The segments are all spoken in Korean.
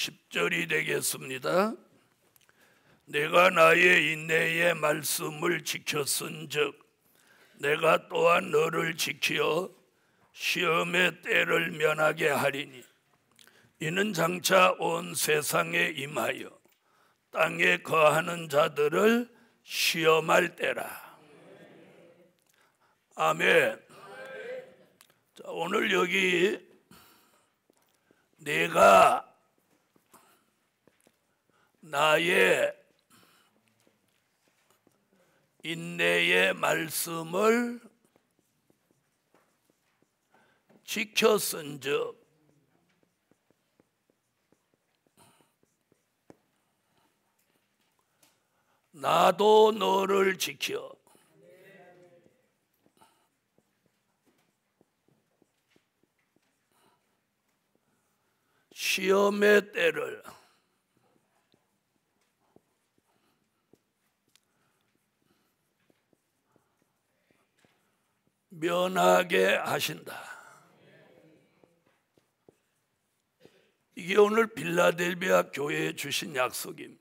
10절이 되겠습니다. 내가 나의 인내의 말씀을 지켰은즉 내가 또한 너를 지키어 시험의 때를 면하게 하리니 이는 장차 온 세상에 임하여 땅에 거하는 자들을 시험할 때라. 아멘. 자, 오늘 여기 내가 나의 인내의 말씀을 지켰은즉 나도 너를 지켜 시험의 때를 면하게 하신다. 이게 오늘 빌라델비아 교회에 주신 약속입니다.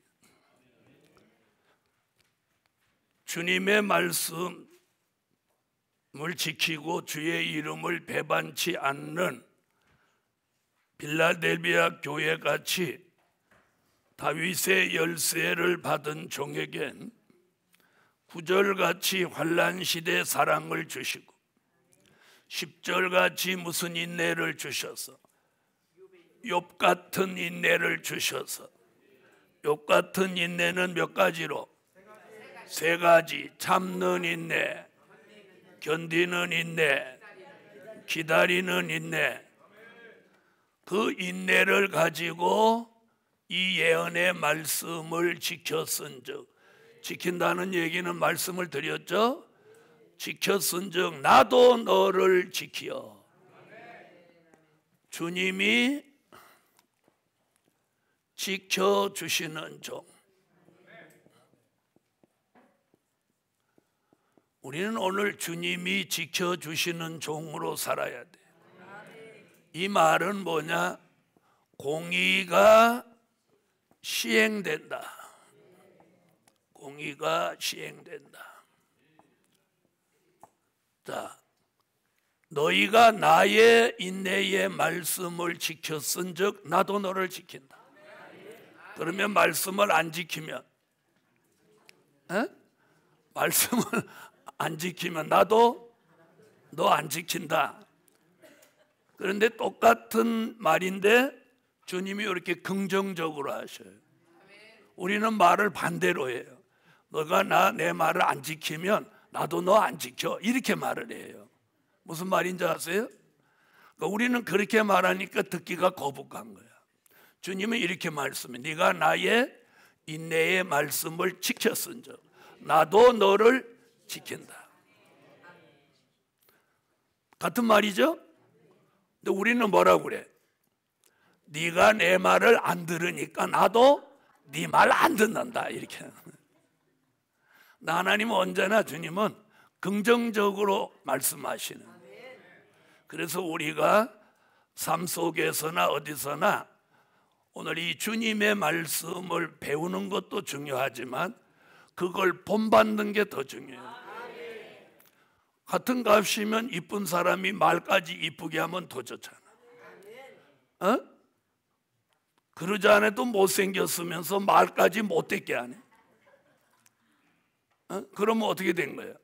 주님의 말씀을 지키고 주의 이름을 배반치 않는 빌라델비아 교회같이 다윗의 열쇠를 받은 종에겐 구절같이 환난시대 사랑을 주시고 10절같이 무슨 인내를 주셔서 욥 같은 인내를 주셔서 욥 같은 인내는 몇 가지로? 세 가지. 참는 인내, 견디는 인내, 기다리는 인내. 그 인내를 가지고 이 예언의 말씀을 지켰은즉, 지킨다는 얘기는 말씀을 드렸죠. 지켰은즉 나도 너를 지키어. 주님이 지켜주시는 종. 우리는 오늘 주님이 지켜주시는 종으로 살아야 돼. 이 말은 뭐냐? 공의가 시행된다. 공의가 시행된다. 자, 너희가 나의 인내의 말씀을 지켰은즉 나도 너를 지킨다. 그러면 말씀을 안 지키면, 말씀을 안 지키면 나도 너 안 지킨다. 그런데 똑같은 말인데 주님이 이렇게 긍정적으로 하셔요. 우리는 말을 반대로 해요. 너가 내 말을 안 지키면 나도 너 안 지켜. 이렇게 말을 해요. 무슨 말인지 아세요? 그러니까 우리는 그렇게 말하니까 듣기가 거북한 거야. 주님은 이렇게 말씀해. 네가 나의 인내의 말씀을 지켰은즉 나도 너를 지킨다. 같은 말이죠? 근데 우리는 뭐라고 그래? 네가 내 말을 안 들으니까 나도 네 말 안 듣는다. 이렇게. 하나님은 언제나 주님은 긍정적으로 말씀하시는. 그래서 우리가 삶 속에서나 어디서나 오늘 이 주님의 말씀을 배우는 것도 중요하지만 그걸 본받는 게 더 중요해요. 같은 값이면 이쁜 사람이 말까지 이쁘게 하면 더 좋잖아. 그러지 않아도 못생겼으면서 말까지 못되게 하네. 그러면 어떻게 된 거예요?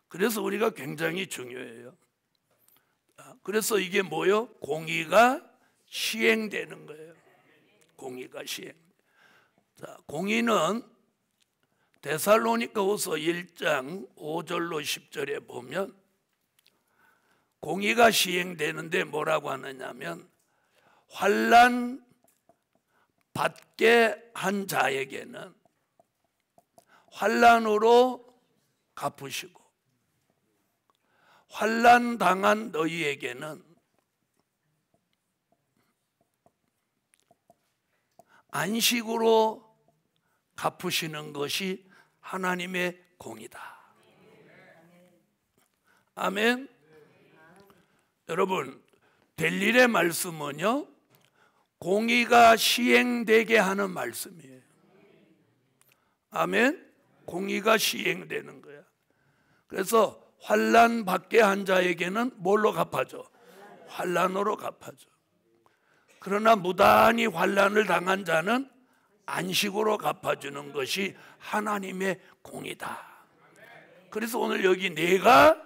그래서 우리가 굉장히 중요해요. 그래서 이게 뭐요? 공의가 시행되는 거예요. 공의가 시행. 자, 공의는 데살로니가후서 1장 5절로 10절에 보면 공의가 시행되는데 뭐라고 하느냐면 환난 받게 한 자에게는 환난으로 갚으시고 환난 당한 너희에게는 안식으로 갚으시는 것이 하나님의 공이다. 아멘. 여러분, 될 일의 말씀은요 공의가 시행되게 하는 말씀이에요. 아멘. 공의가 시행되는 거야. 그래서 환난 받게 한 자에게는 뭘로 갚아줘? 환난으로 갚아줘. 그러나 무단히 환난을 당한 자는 안식으로 갚아주는 것이 하나님의 공의다. 그래서 오늘 여기 내가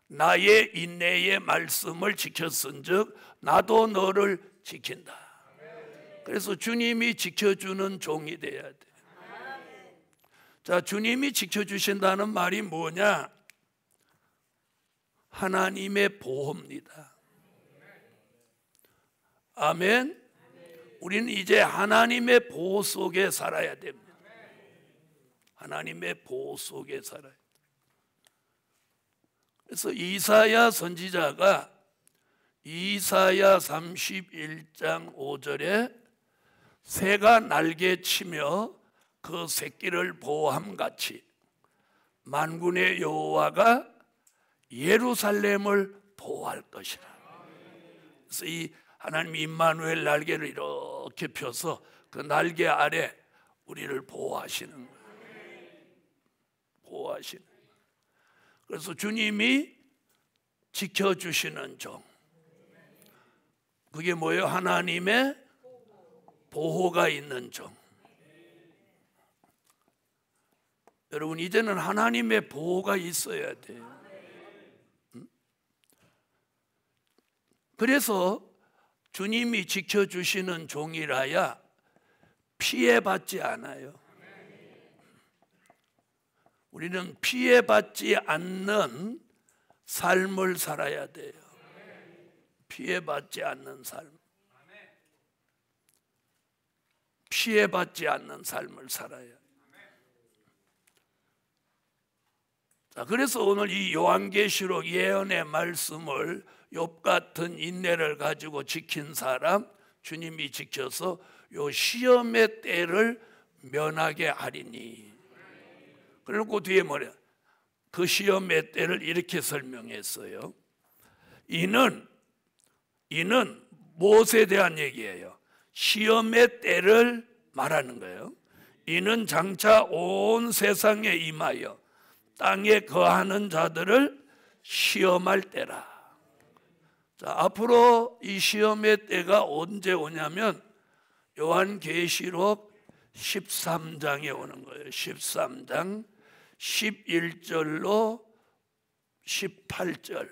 나의 인내의 말씀을 지켰은즉 나도 너를 지킨다. 그래서 주님이 지켜주는 종이 돼야 돼. 자, 주님이 지켜주신다는 말이 뭐냐? 하나님의 보호입니다. 아멘. 우리는 이제 하나님의 보호 속에 살아야 됩니다. 하나님의 보호 속에 살아야 됩니다. 그래서 이사야 선지자가 이사야 31장 5절에 새가 날개치며 그 새끼를 보호함같이 만군의 여호와가 예루살렘을 보호할 것이라. 그래서 이 하나님 임마누엘 날개를 이렇게 펴서 그 날개 아래 우리를 보호하시는 거예요. 보호하시는 거예요. 그래서 주님이 지켜주시는 종, 그게 뭐예요? 하나님의 보호가 있는 종. 여러분, 이제는 하나님의 보호가 있어야 돼요. 그래서 주님이 지켜주시는 종이라야 피해받지 않아요. 우리는 피해받지 않는 삶을 살아야 돼요. 피해받지 않는 삶. 피해받지 않는 삶을 살아야 돼요. 자, 그래서 오늘 이 요한계시록 예언의 말씀을 욥 같은 인내를 가지고 지킨 사람 주님이 지켜서 요 시험의 때를 면하게 하리니. 그리고 뒤에 뭐냐? 그 시험의 때를 이렇게 설명했어요. 이는 무엇에 대한 얘기예요? 시험의 때를 말하는 거예요. 이는 장차 온 세상에 임하여 땅에 거하는 자들을 시험할 때라. 자, 앞으로 이 시험의 때가 언제 오냐면 요한계시록 13장에 오는 거예요. 13장 11절로 18절.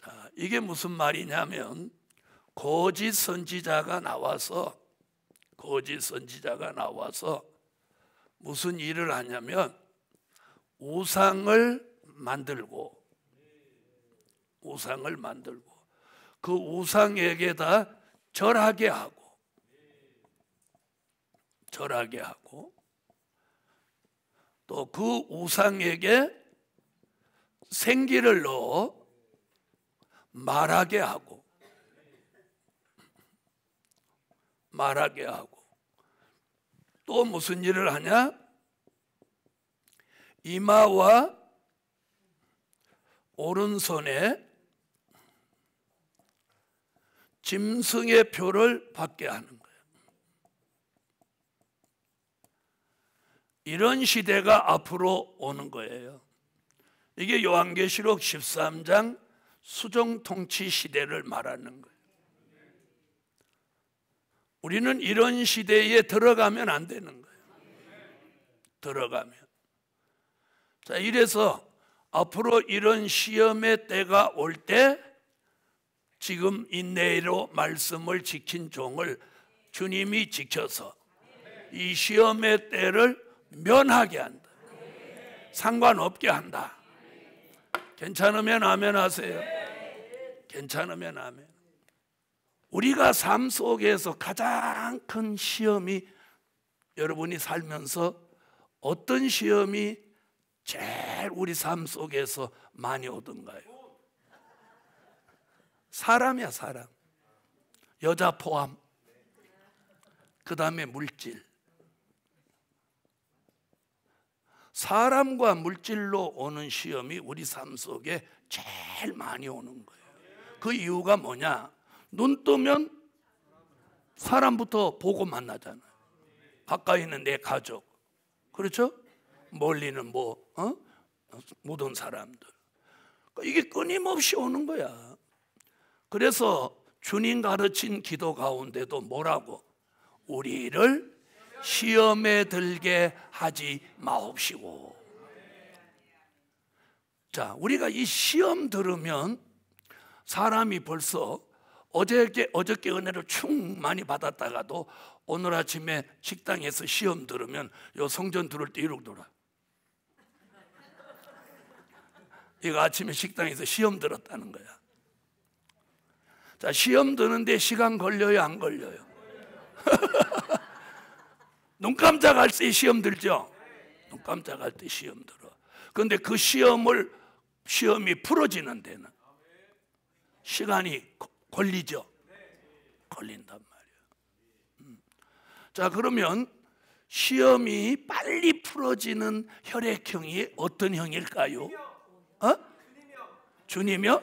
자, 이게 무슨 말이냐면 거짓 선지자가 나와서 무슨 일을 하냐면 우상을 만들고 그 우상에게다 절하게 하고 또 그 우상에게 생기를 넣어 말하게 하고 또 무슨 일을 하냐? 이마와 오른손에 짐승의 표를 받게 하는 거예요. 이런 시대가 앞으로 오는 거예요. 이게 요한계시록 13장 수정통치 시대를 말하는 거예요. 우리는 이런 시대에 들어가면 안 되는 거예요. 자, 이래서 앞으로 이런 시험의 때가 올 때 지금 인내로 말씀을 지킨 종을 주님이 지켜서 이 시험의 때를 면하게 한다. 상관없게 한다. 괜찮으면 아멘 하세요. 괜찮으면 아멘. 우리가 삶 속에서 가장 큰 시험이, 여러분이 살면서 어떤 시험이 제일 우리 삶 속에서 많이 오던가요? 사람이야, 사람. 여자 포함. 그 다음에 물질. 사람과 물질로 오는 시험이 우리 삶 속에 제일 많이 오는 거예요. 그 이유가 뭐냐? 눈 뜨면 사람부터 보고 만나잖아요. 가까이 있는 내 가족, 그렇죠? 멀리는 모든 사람들. 이게 끊임없이 오는 거야. 그래서 주님 가르친 기도 가운데도 뭐라고? 우리를 시험에 들게 하지 마옵시고. 자, 우리가 이 시험 들으면 사람이 벌써 어저께 은혜를 충만히 받았다가도 오늘 아침에 식당에서 시험 들으면 요 성전 들을 때 이러고 돌아. 이거 아침에 식당에서 시험 들었다는 거야. 자, 시험 드는데 시간 걸려요, 안 걸려요? 눈 깜짝할 때 시험 들죠? 눈 깜짝할 때 시험 들어. 그런데 그 시험이 풀어지는 데는 시간이 걸리죠? 걸린단 말이에요. 자, 그러면 시험이 빨리 풀어지는 혈액형이 어떤 형일까요? 주님이요?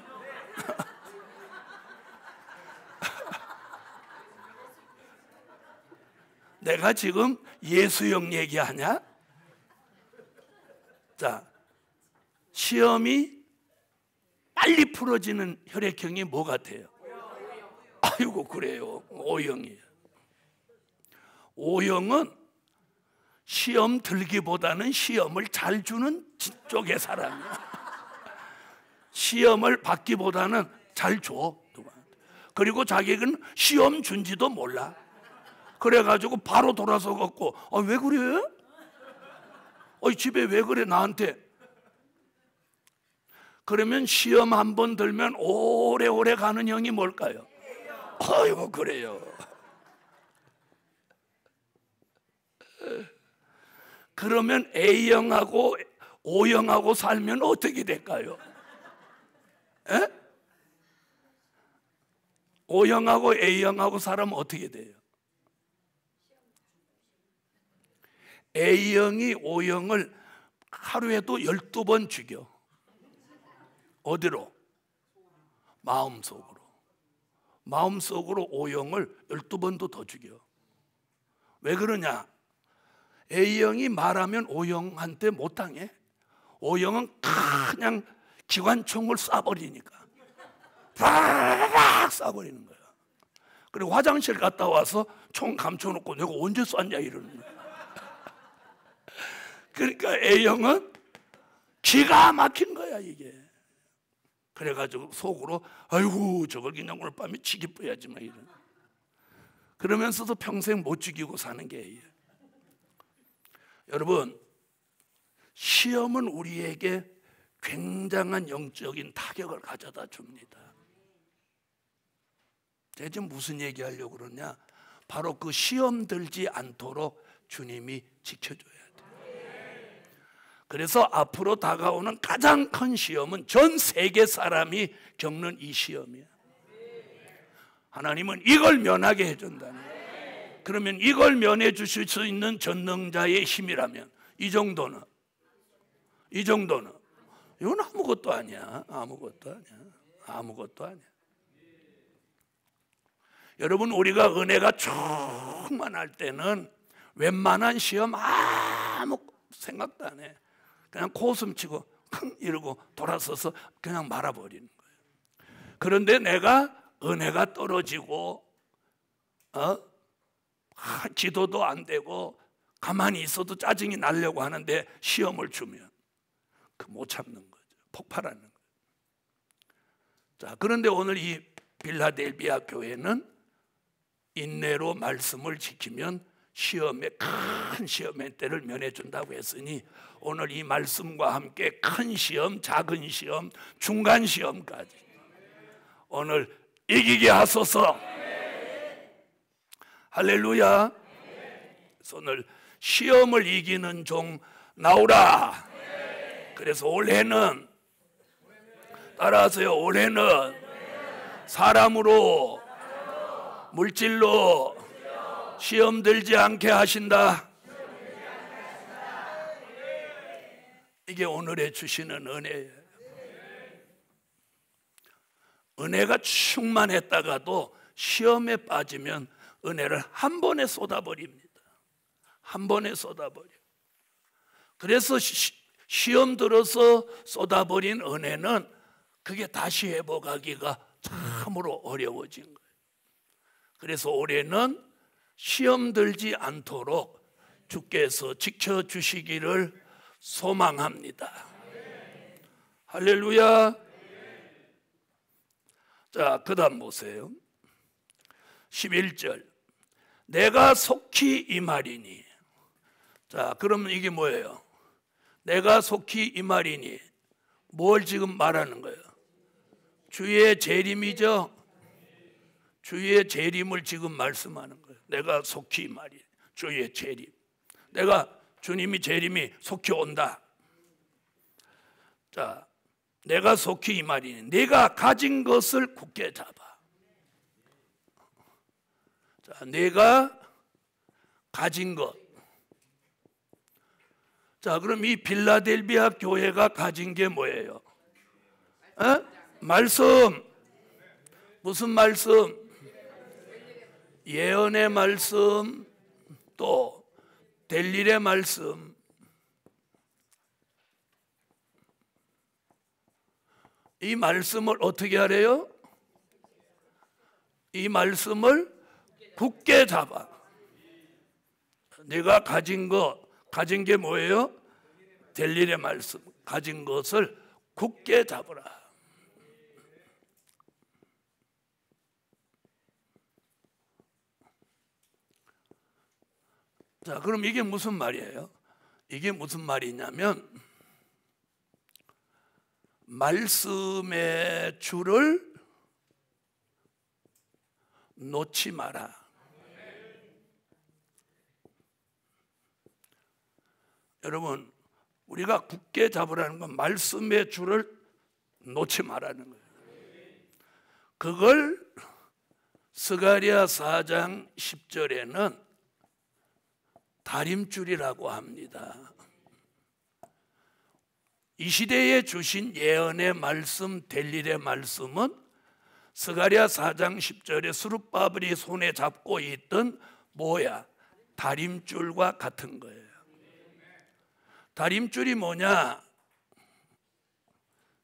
내가 지금 예수형 얘기하냐? 자, 시험이 빨리 풀어지는 혈액형이 뭐 같아요? 아이고, 그래요. O형이에요. O형은 시험 들기보다는 시험을 잘 주는 쪽의 사람이야. 시험을 받기보다는 잘 줘. 그리고 자기는 시험 준지도 몰라. 그래가지고 바로 돌아서 갖고 왜 그래? 집에 왜 그래 나한테? 그러면 시험 한 번 들면 오래오래 가는 형이 뭘까요? 아이고, 그래요. 그러면 A형하고 O형하고 살면 어떻게 될까요? 에? O형하고 A형하고 살면 어떻게 돼요? A형이 O형을 하루에도 12번 죽여. 어디로? 마음속으로. 마음속으로 O형을 12번도 더 죽여. 왜 그러냐? A형이 말하면 O형한테 못 당해. O형은 그냥 기관총을 쏴버리니까 팍 쏴버리는 거야. 그리고 화장실 갔다 와서 총 감춰놓고 내가 언제 쐈냐 이러는 거야. 그러니까 A형은 기가 막힌 거야 이게. 그래가지고 속으로 아이고 저걸 그냥 오늘 밤에 치기뿌야지 막 이런. 그러면서도 평생 못 죽이고 사는 게 A예요. 여러분, 시험은 우리에게 굉장한 영적인 타격을 가져다 줍니다. 제가 지금 무슨 얘기하려고 그러냐? 바로 그 시험 들지 않도록 주님이 지켜줘야 돼요. 그래서 앞으로 다가오는 가장 큰 시험은 전 세계 사람이 겪는 이 시험이야. 하나님은 이걸 면하게 해준다는 거예요. 그러면 이걸 면해 주실 수 있는 전능자의 힘이라면 이 정도는 이건 아무것도 아니야. 아무것도 아니야. 여러분, 우리가 은혜가 충만할 때는 웬만한 시험 아무 생각도 안 해. 그냥 코웃음 치고 이러고 돌아서서 그냥 말아버리는 거예요. 그런데 내가 은혜가 떨어지고 기도도 안 되고 가만히 있어도 짜증이 나려고 하는데 시험을 주면 못 참는 거죠. 폭발하는 거예요. 자, 그런데 오늘 이 빌라델비아 교회는 인내로 말씀을 지키면 큰 시험의 때를 면해준다고 했으니 오늘 이 말씀과 함께 큰 시험, 작은 시험, 중간 시험까지 오늘 이기게 하소서. 할렐루야. 그래서 오늘 시험을 이기는 종 나오라. 그래서 올해는 따라하세요. 올해는 사람으로 물질로 시험 들지 않게 하신다. 이게 오늘의 주시는 은혜예요. 은혜가 충만했다가도 시험에 빠지면 은혜를 한 번에 쏟아버립니다. 한 번에 쏟아버려. 그래서 시험 들어서 쏟아버린 은혜는 그게 다시 회복하기가 참으로 어려워진 거예요. 그래서 올해는 시험 들지 않도록 주께서 지켜주시기를 소망합니다. 할렐루야. 자, 그 다음 보세요. 11절. 내가 속히 임하리니. 자, 그러면 이게 뭐예요? 내가 속히 임하리니. 뭘 지금 말하는 거예요? 주의 재림이죠. 주의 재림을 지금 말씀하는 거예요. 내가 속히 임하리니. 주의 재림. 내가 주님이 재림이 속히 온다. 자, 내가 속히 임하리니 내가 가진 것을 굳게 잡아. 자, 내가 가진 것. 자, 그럼 이 빌라델비아 교회가 가진 게 뭐예요? 말씀. 무슨 말씀? 예언의 말씀, 또 될 일의 말씀. 이 말씀을 어떻게 하래요? 이 말씀을 굳게 잡아. 내가 가진 게 뭐예요? 될 일의 말씀. 가진 것을 굳게 잡으라. 자, 그럼 이게 무슨 말이에요? 이게 무슨 말이냐면 말씀의 줄을 놓지 마라. 여러분, 우리가 굳게 잡으라는 건 말씀의 줄을 놓지 말라는 거예요. 그걸 스가랴 4장 10절에는 다림줄이라고 합니다. 이 시대에 주신 예언의 말씀, 될 일의 말씀은 스가랴 4장 10절에 스룹바벨이 손에 잡고 있던 뭐야? 다림줄과 같은 거예요. 다림줄이 뭐냐?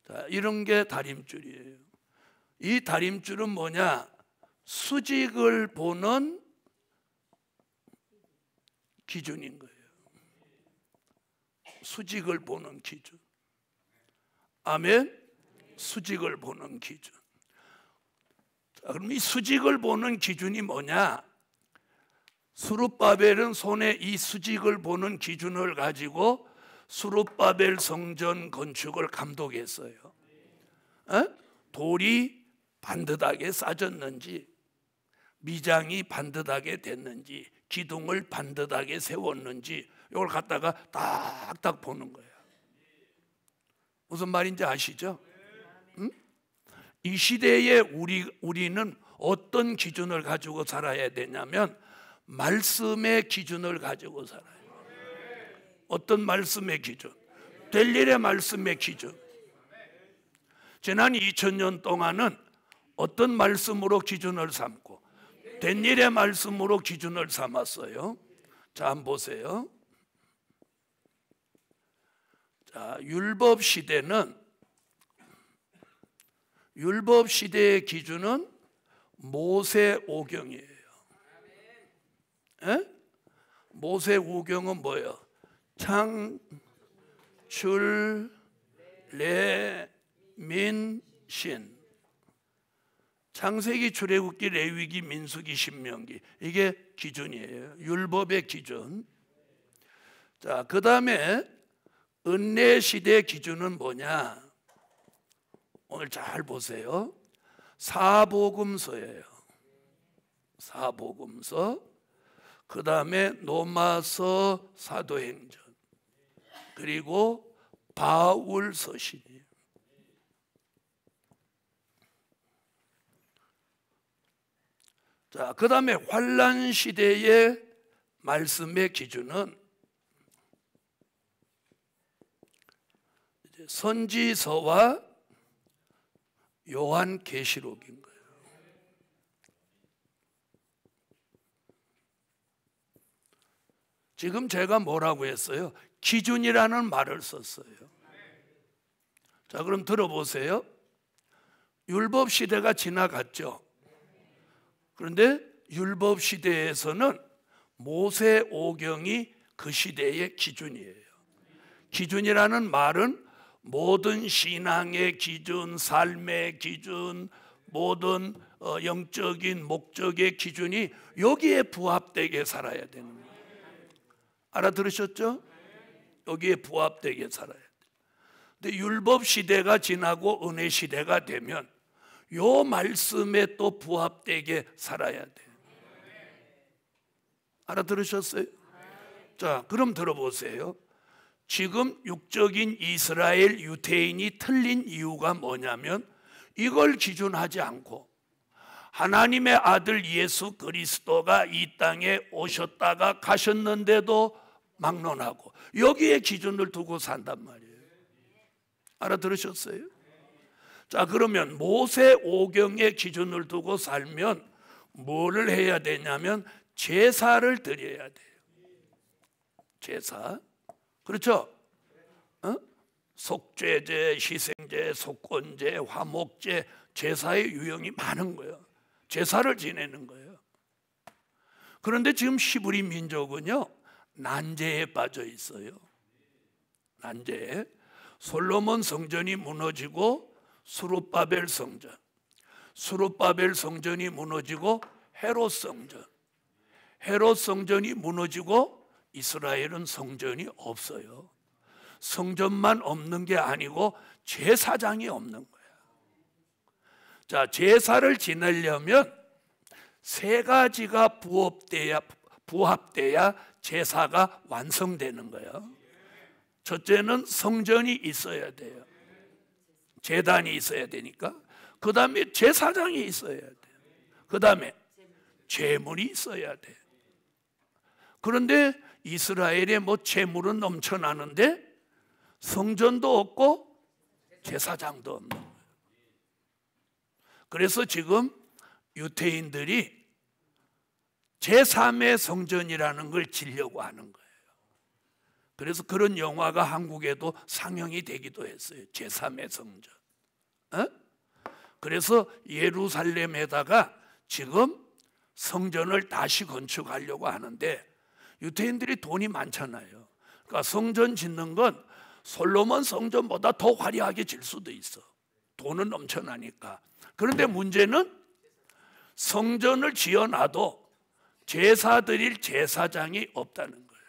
자, 이런 게 다림줄이에요. 이 다림줄은 뭐냐? 수직을 보는 기준인 거예요. 수직을 보는 기준. 아멘. 수직을 보는 기준. 자, 그럼 이 수직을 보는 기준이 뭐냐? 스룹바벨은 손에 이 수직을 보는 기준을 가지고 스룹바벨 성전 건축을 감독했어요. 돌이 반듯하게 쌓졌는지, 미장이 반듯하게 됐는지, 기둥을 반듯하게 세웠는지 이걸 갖다가 딱딱 보는 거예요. 무슨 말인지 아시죠? 응? 이 시대에 우리는 어떤 기준을 가지고 살아야 되냐면 말씀의 기준을 가지고 살아요. 어떤 말씀의 기준? 될 일의 말씀의 기준. 지난 2000년 동안은 어떤 말씀으로 기준을 삼고 된 일의 말씀으로 기준을 삼았어요. 자, 한번 보세요. 자, 율법 시대의 기준은 모세오경이에요. 모세오경은 뭐예요? 창, 출, 레, 민, 신. 창세기, 출애굽기, 레위기, 민수기, 신명기. 이게 기준이에요. 율법의 기준. 자, 그 다음에 은혜 시대의 기준은 뭐냐? 오늘 잘 보세요. 사복음서예요. 사복음서. 그 다음에 로마서, 사도행전. 그리고 바울서신이에요. 자, 그 다음에 환란 시대의 말씀의 기준은 이제 선지서와 요한계시록인 거예요. 지금 제가 뭐라고 했어요? 기준이라는 말을 썼어요. 자, 그럼 들어보세요. 율법 시대가 지나갔죠. 그런데 율법 시대에서는 모세 오경이 그 시대의 기준이에요. 기준이라는 말은 모든 신앙의 기준, 삶의 기준, 모든 영적인 목적의 기준이 여기에 부합되게 살아야 되는 거예요. 알아들으셨죠? 여기에 부합되게 살아야 돼요. 근데 율법 시대가 지나고 은혜 시대가 되면 요 말씀에 또 부합되게 살아야 돼요. 알아들으셨어요? 자, 그럼 들어보세요. 지금 육적인 이스라엘 유대인이 틀린 이유가 뭐냐면 이걸 기준하지 않고 하나님의 아들 예수 그리스도가 이 땅에 오셨다가 가셨는데도 막론하고 여기에 기준을 두고 산단 말이에요. 알아들으셨어요? 자, 그러면 모세 오경의 기준을 두고 살면 뭐를 해야 되냐면 제사를 드려야 돼요. 제사. 그렇죠? 속죄제, 희생제, 속건제, 화목제, 제사의 유형이 많은 거예요. 제사를 지내는 거예요. 그런데 지금 히브리 민족은요 난제에 빠져 있어요. 난제에. 솔로몬 성전이 무너지고 스룹바벨 성전, 스룹바벨 성전이 무너지고 헤롯 성전, 헤롯 성전이 무너지고 이스라엘은 성전이 없어요. 성전만 없는 게 아니고 제사장이 없는 거야. 자, 제사를 지내려면 세 가지가 부합돼야 제사가 완성되는 거예요. 첫째는 성전이 있어야 돼요. 제단이 있어야 되니까. 그 다음에 제사장이 있어야 돼요. 그 다음에 제물이 있어야 돼요. 그런데 이스라엘에 뭐 재물은 넘쳐나는데 성전도 없고 제사장도 없는 거예요. 그래서 지금 유대인들이 제3의 성전이라는 걸 지려고 하는 거예요. 그래서 그런 영화가 한국에도 상영이 되기도 했어요. 제3의 성전. 그래서 예루살렘에다가 지금 성전을 다시 건축하려고 하는데 유대인들이 돈이 많잖아요. 그러니까 성전 짓는 건 솔로몬 성전보다 더 화려하게 질 수도 있어. 돈은 넘쳐나니까. 그런데 문제는 성전을 지어놔도 제사 드릴 제사장이 없다는 거예요.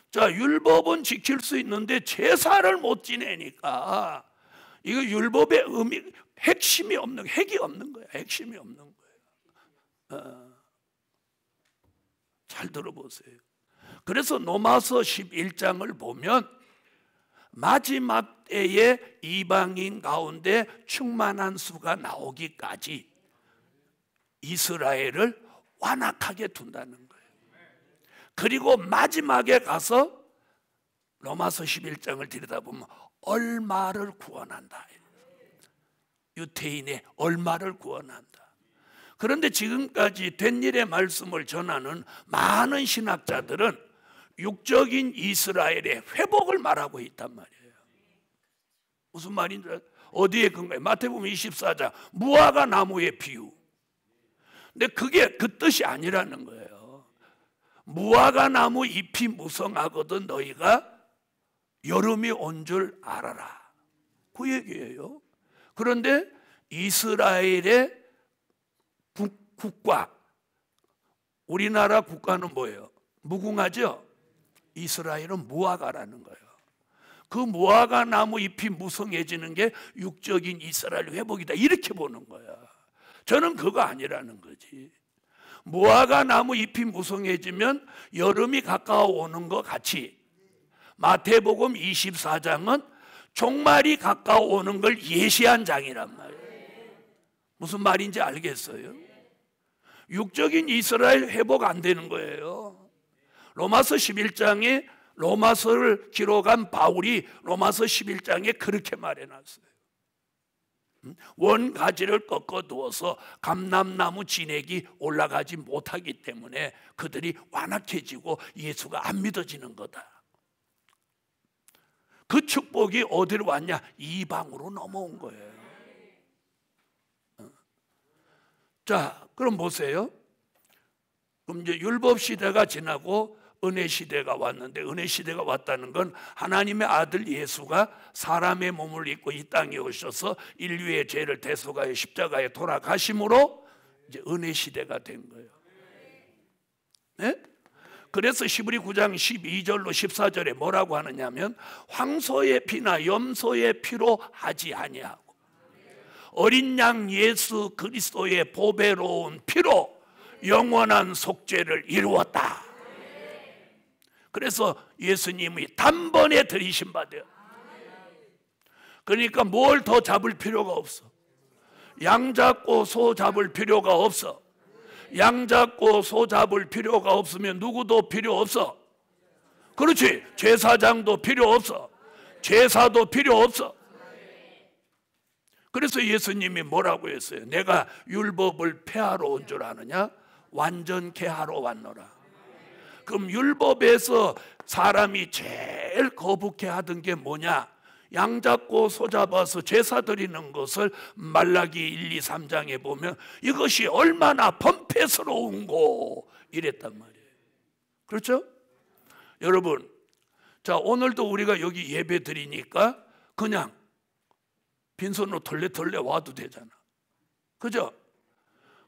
자, 율법은 지킬 수 있는데 제사를 못 지내니까 이거 율법의 의미, 핵심이 없는, 핵이 없는 거예요. 핵심이 없는 거예요. 잘 들어보세요. 그래서 로마서 11장을 보면 마지막 때에 이방인 가운데 충만한 수가 나오기까지 이스라엘을 완악하게 둔다는 거예요. 그리고 마지막에 가서 로마서 11장을 들여다보면 얼마를 구원한다. 유대인의 얼마를 구원한다. 그런데 지금까지 된 일의 말씀을 전하는 많은 신학자들은 육적인 이스라엘의 회복을 말하고 있단 말이에요. 무슨 말인지 어디에 근거해? 마태복음 24장 무화과 나무의 비유. 근데 그게 그 뜻이 아니라는 거예요. 무화과 나무 잎이 무성하거든 너희가 여름이 온 줄 알아라. 그 얘기예요. 그런데 이스라엘의 국가, 우리나라 국가는 뭐예요? 무궁화죠? 이스라엘은 무화과라는 거예요. 그 무화과 나무 잎이 무성해지는 게 육적인 이스라엘 회복이다 이렇게 보는 거야. 저는 그거 아니라는 거지. 무화과 나무 잎이 무성해지면 여름이 가까워 오는 것 같이 마태복음 24장은 종말이 가까워 오는 걸 예시한 장이란 말이에요. 무슨 말인지 알겠어요? 육적인 이스라엘 회복 안 되는 거예요. 로마서 11장에 로마서를 기록한 바울이 로마서 11장에 그렇게 말해놨어요. 원 가지를 꺾어 두어서 감람나무 진액이 올라가지 못하기 때문에 그들이 완악해지고 예수가 안 믿어지는 거다. 그 축복이 어디로 왔냐? 이방으로 넘어온 거예요. 자, 그럼 보세요. 그럼 이제 율법 시대가 지나고 은혜 시대가 왔는데, 은혜 시대가 왔다는 건 하나님의 아들 예수가 사람의 몸을 입고 이 땅에 오셔서 인류의 죄를 대속하여 십자가에 돌아가심으로 이제 은혜 시대가 된 거예요. 네? 그래서 히브리 9장 12절로 14절에 뭐라고 하느냐면, 황소의 피나 염소의 피로 하지 아니하고 어린 양 예수 그리스도의 보배로운 피로 영원한 속죄를 이루었다. 그래서 예수님이 단번에 들이심 받아요. 그러니까 뭘 더 잡을 필요가 없어. 양 잡고 소 잡을 필요가 없어. 양 잡고 소 잡을 필요가 없으면 누구도 필요 없어. 그렇지. 제사장도 필요 없어. 제사도 필요 없어. 그래서 예수님이 뭐라고 했어요? 내가 율법을 폐하러 온 줄 아느냐? 완전케 하러 왔노라. 그럼 율법에서 사람이 제일 거북해 하던 게 뭐냐? 양 잡고 소 잡아서 제사 드리는 것을 말라기 1, 2, 3장에 보면 이것이 얼마나 범패스러운고 이랬단 말이에요. 그렇죠? 여러분, 자, 오늘도 우리가 여기 예배 드리니까 그냥 빈손으로 털레털레 와도 되잖아. 그죠?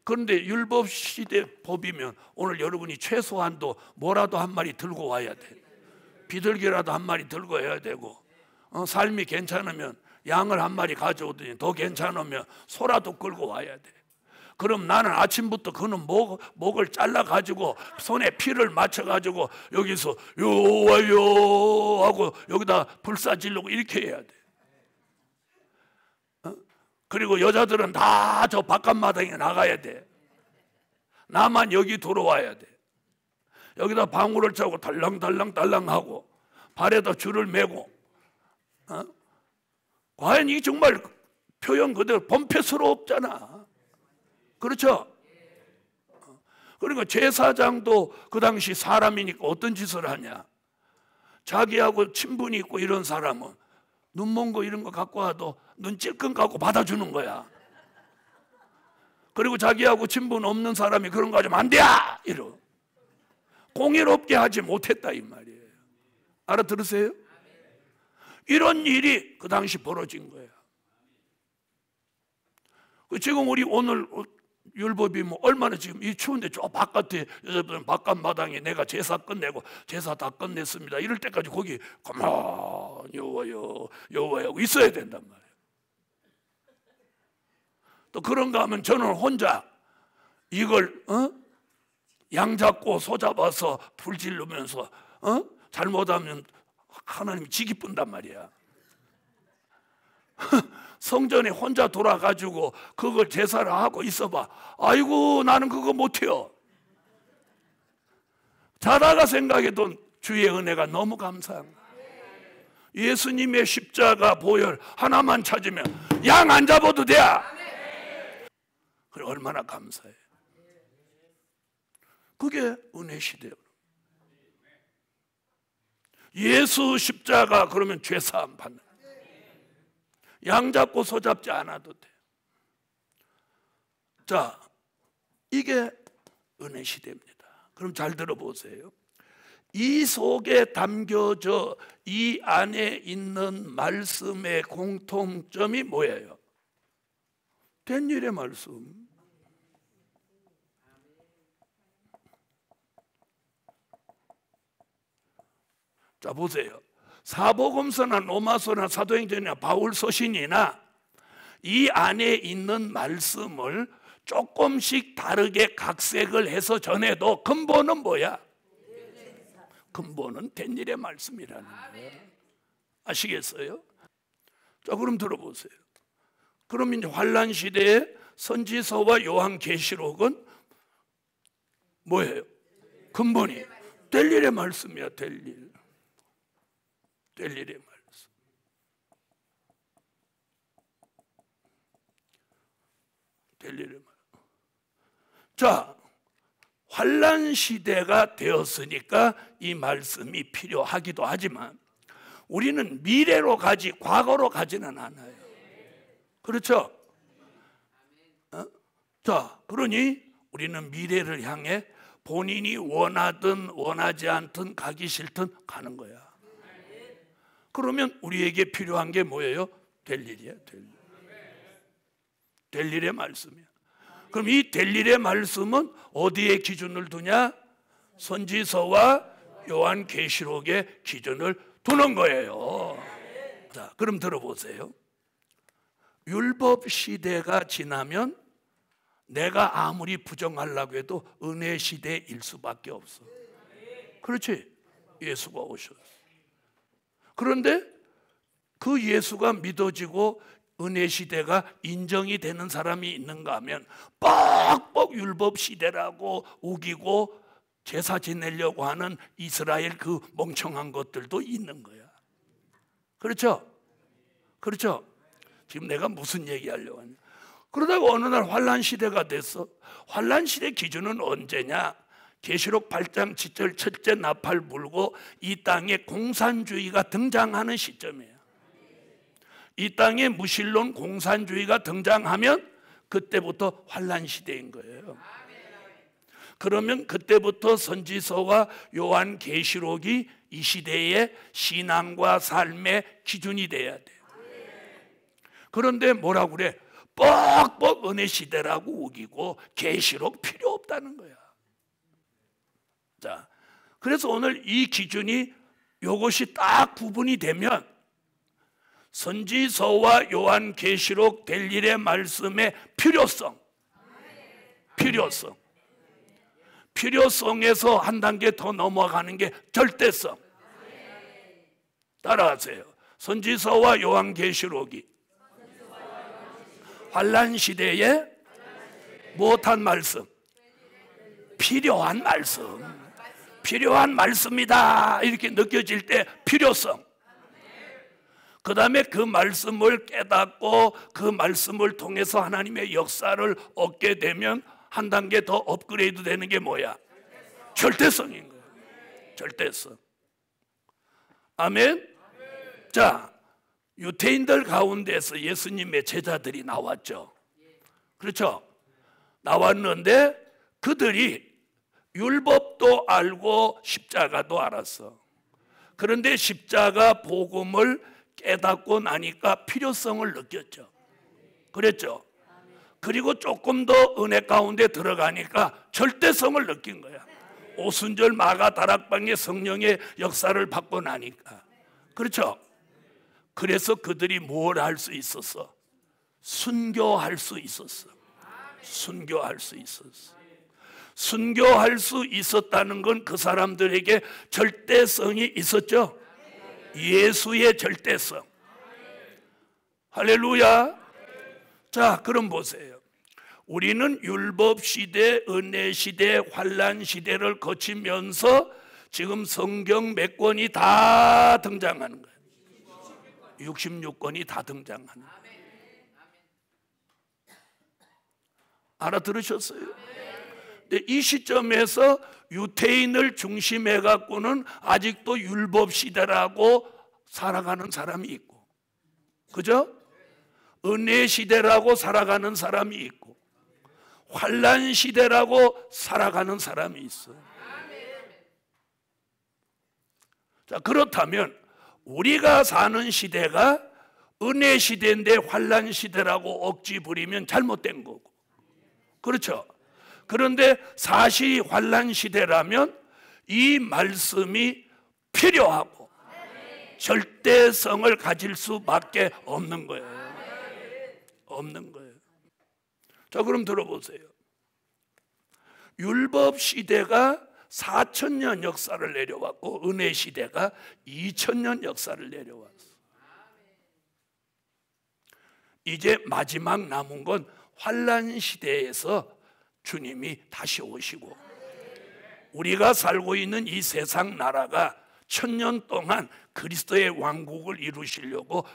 그런데 율법 시대 법이면 오늘 여러분이 최소한도 뭐라도 한 마리 들고 와야 돼. 비둘기라도 한 마리 들고 와야 되고, 삶이 괜찮으면 양을 한 마리 가져오더니 더 괜찮으면 소라도 끌고 와야 돼. 그럼 나는 아침부터 그는 목을 잘라가지고 손에 피를 맞춰가지고 여기서 요와요 하고 여기다 불사 지르고 이렇게 해야 돼. 그리고 여자들은 다 저 바깥마당에 나가야 돼. 나만 여기 들어와야 돼. 여기다 방울을 차고 달랑달랑 하고 발에다 줄을 매고, 과연 이게 정말 표현 그대로 범패스럽잖아. 그렇죠? 그러니까 제사장도 그 당시 사람이니까 어떤 짓을 하냐? 자기하고 친분이 있고 이런 사람은 눈 먼 거 이런 거 갖고 와도 눈 찔끔 갖고 받아주는 거야. 그리고 자기하고 친분 없는 사람이 그런 거 하면 안 돼! 이러. 공의롭게 하지 못했다 이 말이에요. 알아들으세요? 이런 일이 그 당시 벌어진 거예요. 지금 우리 오늘 율법이 뭐 얼마나 지금 이 추운데 저 바깥에 여러분 바깥 마당에 내가 제사 끝내고 제사 다 끝냈습니다 이럴 때까지 거기 가만히 여호와여 있어야 된단 말이에요. 또 그런가 하면 저는 혼자 이걸 양 잡고 소 잡아서 불 지르면서 잘못하면 하나님이 지기 쁜단 말이야. 성전에 혼자 돌아가지고 그걸 제사를 하고 있어봐. 아이고 나는 그거 못해요. 자다가 생각해도 주의 은혜가 너무 감사한 거야. 예수님의 십자가 보혈 하나만 찾으면 양 안 잡아도 돼. 그래 얼마나 감사해. 그게 은혜 시대예요. 예수 십자가 그러면 죄사함 받는. 양 잡고 소 잡지 않아도 돼. 자, 이게 은혜 시대입니다. 그럼 잘 들어보세요. 이 속에 담겨져 이 안에 있는 말씀의 공통점이 뭐예요? 된 일의 말씀. 자 보세요. 사복음서나 로마서나 사도행전이나 바울 서신이나 이 안에 있는 말씀을 조금씩 다르게 각색을 해서 전해도 근본은 뭐야? 근본은 된 일의 말씀이라는 거예요. 아시겠어요? 자 그럼 들어보세요. 그럼 이제 환란 시대에 선지서와 요한계시록은 뭐예요? 근본이 될 일의 말씀이야. 될 일. 될 일의 말씀. 될 일에 말씀. 자, 환난 시대가 되었으니까 이 말씀이 필요하기도 하지만 우리는 미래로 가지 과거로 가지는 않아요. 그렇죠? 자, 그러니 우리는 미래를 향해 본인이 원하든 원하지 않든 가기 싫든 가는 거야. 그러면 우리에게 필요한 게 뭐예요? 될 일이야, 될 일. 될 일의 말씀이야. 그럼 이 될 일의 말씀은 어디에 기준을 두냐? 선지서와 요한계시록의 기준을 두는 거예요. 자, 그럼 들어보세요. 율법 시대가 지나면 내가 아무리 부정하려고 해도 은혜 시대일 수밖에 없어. 그렇지? 예수가 오셨어. 그런데 그 예수가 믿어지고 은혜 시대가 인정이 되는 사람이 있는가 하면 뻑뻑 율법 시대라고 우기고 제사 지내려고 하는 이스라엘 그 멍청한 것들도 있는 거야. 그렇죠? 그렇죠? 지금 내가 무슨 얘기하려고 하냐? 그러다가 어느 날 환란 시대가 됐어. 환란 시대 기준은 언제냐? 계시록 8장 7절 첫째 나팔 불고 이 땅에 공산주의가 등장하는 시점이에요. 이 땅에 무신론 공산주의가 등장하면 그때부터 환란 시대인 거예요. 그러면 그때부터 선지서와 요한계시록이 이 시대의 신앙과 삶의 기준이 돼야 돼요. 그런데 뭐라고 그래? 뻑뻑 은혜 시대라고 우기고 계시록 필요 없다는 거야. 자, 그래서 오늘 이 기준이 요것이 딱 구분이 되면 선지서와 요한계시록 될 일의 말씀의 필요성에서 한 단계 더 넘어가는 게 절대성. 따라하세요. 선지서와 요한계시록이 환란 시대에 무엇한 말씀? 필요한 말씀이다 이렇게 느껴질 때 필요성. 그 다음에 그 말씀을 깨닫고 그 말씀을 통해서 하나님의 역사를 얻게 되면 한 단계 더 업그레이드 되는 게 뭐야? 절대성인 거예요. 절대성. 아멘. 자, 유대인들 가운데서 예수님의 제자들이 나왔죠. 그렇죠? 나왔는데 그들이 율법도 알고 십자가도 알았어. 그런데 십자가 복음을 깨닫고 나니까 필요성을 느꼈죠. 그랬죠? 그리고 조금 더 은혜 가운데 들어가니까 절대성을 느낀 거야. 오순절 마가 다락방의 성령의 역사를 받고 나니까. 그렇죠? 그래서 그들이 뭘 할 수 있었어? 순교할 수 있었어. 순교할 수 있었어. 순교할 수 있었다는 건 그 사람들에게 절대성이 있었죠. 예수의 절대성. 할렐루야. 자, 그럼 보세요. 우리는 율법 시대, 은혜 시대, 환란 시대를 거치면서 지금 성경 몇 권이 다 등장하는 거예요. 66권이 다 등장하는 거예요. 알아들으셨어요? 근데 이 시점에서 유대인을 중심해 갖고는 아직도 율법 시대라고 살아가는 사람이 있고, 그죠? 은혜 시대라고 살아가는 사람이 있고, 환란 시대라고 살아가는 사람이 있어. 자, 그렇다면 우리가 사는 시대가 은혜 시대인데 환란 시대라고 억지 부리면 잘못된 거고, 그렇죠? 그런데 사실이 환란 시대라면 이 말씀이 필요하고 절대성을 가질 수밖에 없는 거예요. 없는 거예요. 자, 그럼 들어보세요. 율법 시대가 4,000년 역사를 내려왔고 은혜 시대가 2,000년 역사를 내려왔어. 이제 마지막 남은 건 환란 시대에서 주님이 다시 오시고 우리가 살고 있는 이 세상 나라가 1,000년 동안 그리스도의 왕국을 이루시려고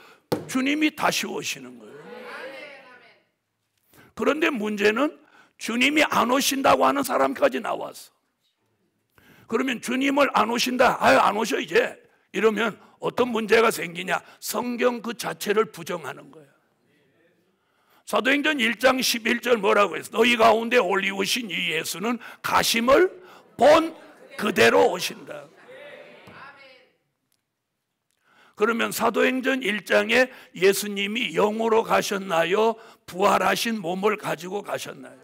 주님이 다시 오시는 거예요. 그런데 문제는 주님이 안 오신다고 하는 사람까지 나왔어. 그러면 주님을 안 오신다, 아유 안 오셔 이제, 이러면 어떤 문제가 생기냐? 성경 그 자체를 부정하는 거예요. 사도행전 1장 11절 뭐라고 했어? 너희 가운데 올리우신 이 예수는 가심을 본 그대로 오신다. 그러면 사도행전 1장에 예수님이 영으로 가셨나요? 부활하신 몸을 가지고 가셨나요?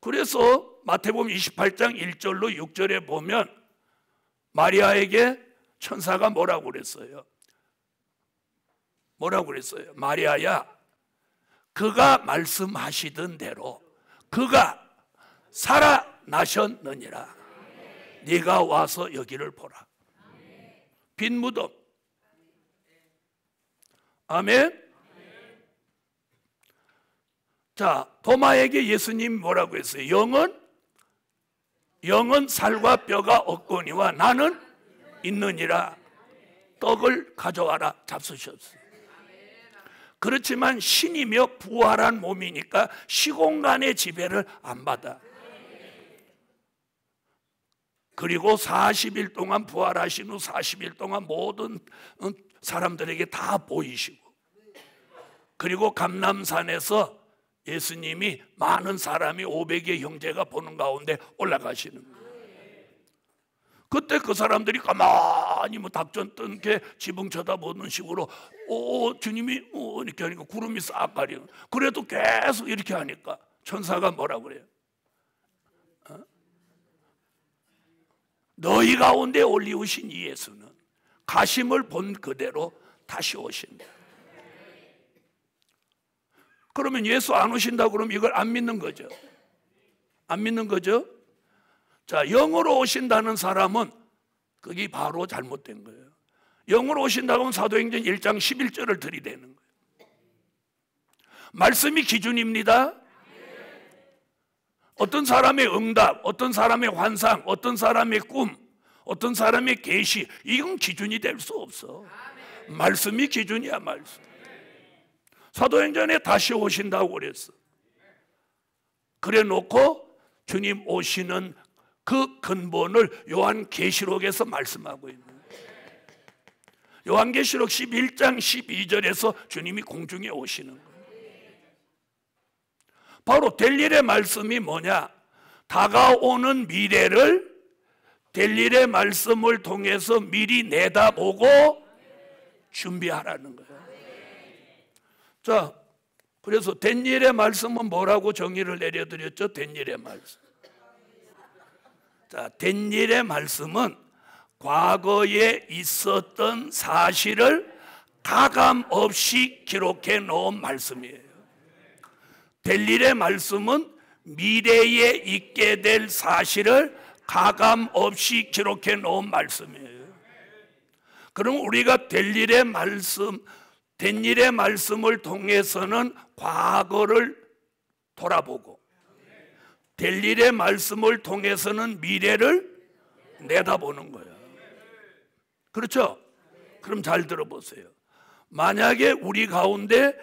그래서 마태복음 28장 1절로 6절에 보면 마리아에게 천사가 뭐라고 그랬어요? 뭐라고 그랬어요? 마리아야, 그가 말씀하시던 대로 그가 살아나셨느니라. 네가 와서 여기를 보라. 빈 무덤. 아멘. 자, 도마에게 예수님 뭐라고 했어요? 영은 살과 뼈가 없거니와 나는 있느니라. 떡을 가져와라 잡수셨어요. 그렇지만 신이며 부활한 몸이니까 시공간의 지배를 안 받아. 그리고 40일 동안 부활하신 후 40일 동안 모든 사람들에게 다 보이시고, 그리고 감람산에서 예수님이 많은 사람이 500의 형제가 보는 가운데 올라가시는 거예요. 그때 그 사람들이 가만히 뭐 닭전 뜬 게 지붕 쳐다보는 식으로 주님이 이렇게 하니까 구름이 싹 가리고, 그래도 계속 이렇게 하니까 천사가 뭐라고 그래요? 너희 가운데 올리우신 이 예수는 가심을 본 그대로 다시 오신다. 그러면 예수 안 오신다고 그러면 이걸 안 믿는 거죠. 안 믿는 거죠. 자, 영으로 오신다는 사람은 그게 바로 잘못된 거예요. 영으로 오신다고 하면 사도행전 1장 11절을 들이대는 거예요. 말씀이 기준입니다. 어떤 사람의 응답, 어떤 사람의 환상, 어떤 사람의 꿈, 어떤 사람의 계시, 이건 기준이 될 수 없어. 말씀이 기준이야. 말씀. 사도행전에 다시 오신다고 그랬어. 그래 놓고 주님 오시는 그 근본을 요한계시록에서 말씀하고 있는 거예요. 요한계시록 11장 12절에서 주님이 공중에 오시는 거예요. 바로 될 일의 말씀이 뭐냐? 다가오는 미래를 될 일의 말씀을 통해서 미리 내다보고 준비하라는 거예요. 자, 그래서 된 일의 말씀은 뭐라고 정의를 내려드렸죠? 된 일의 말씀. 자, 된 일의 말씀은 과거에 있었던 사실을 가감 없이 기록해 놓은 말씀이에요. 될 일의 말씀은 미래에 있게 될 사실을 가감 없이 기록해 놓은 말씀이에요. 그럼 우리가 될 일의 말씀, 된 일의 말씀을 통해서는 과거를 돌아보고, 될 일의 말씀을 통해서는 미래를 내다보는 거예요. 그렇죠? 그럼 잘 들어보세요. 만약에 우리 가운데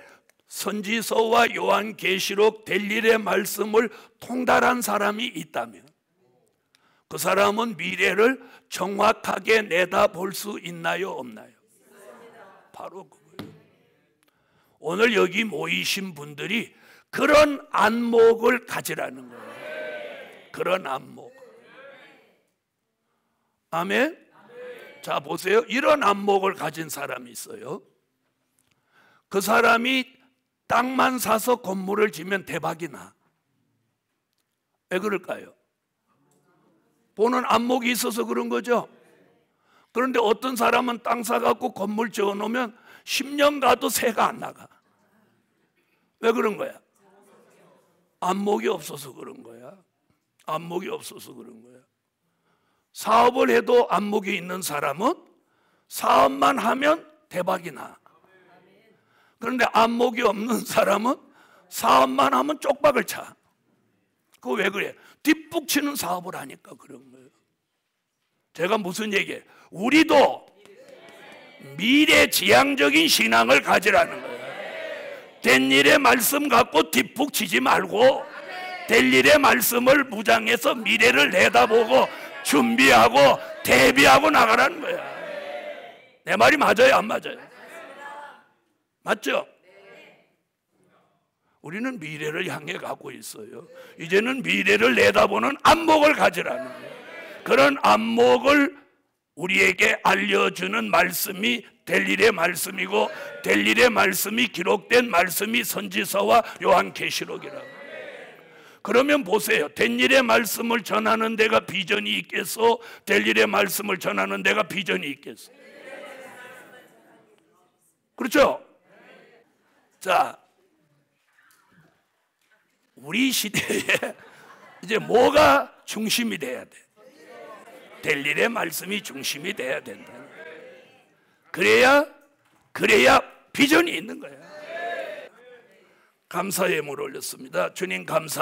선지서와 요한계시록 될 일의 말씀을 통달한 사람이 있다면 그 사람은 미래를 정확하게 내다볼 수 있나요? 없나요? 바로 그거예요. 오늘 여기 모이신 분들이 그런 안목을 가지라는 거예요. 그런 안목. 아멘? 자, 보세요. 이런 안목을 가진 사람이 있어요. 그 사람이 땅만 사서 건물을 지면 대박이 나. 왜 그럴까요? 보는 안목이 있어서 그런 거죠. 그런데 어떤 사람은 땅 사갖고 건물 지어놓으면 10년 가도 새가 안 나가. 왜 그런 거야? 안목이 없어서 그런 거야. 안목이 없어서 그런 거야. 사업을 해도 안목이 있는 사람은 사업만 하면 대박이 나. 그런데 안목이 없는 사람은 사업만 하면 쪽박을 차. 그거 왜 그래? 뒷북치는 사업을 하니까 그런 거예요. 제가 무슨 얘기예요? 우리도 미래지향적인 신앙을 가지라는 거예요. 된 일의 말씀 갖고 뒷북 치지 말고 될 일의 말씀을 무장해서 미래를 내다보고 준비하고 대비하고 나가라는 거야. 내 말이 맞아요, 안 맞아요? 맞죠? 우리는 미래를 향해 가고 있어요. 이제는 미래를 내다보는 안목을 가지라는 거예요. 그런 안목을 우리에게 알려주는 말씀이 될 일의 말씀이고, 될 일의 말씀이 기록된 말씀이 선지서와 요한계시록이라고. 그러면 보세요. 된 일의 말씀을 전하는 데가 비전이 있겠소? 될 일의 말씀을 전하는 데가 비전이 있겠소? 그렇죠? 자, 우리 시대에 이제 뭐가 중심이 돼야 돼? 될 일의 말씀이 중심이 돼야 된다. 그래야 비전이 있는 거야. 감사 예물 올렸습니다. 주님 감사.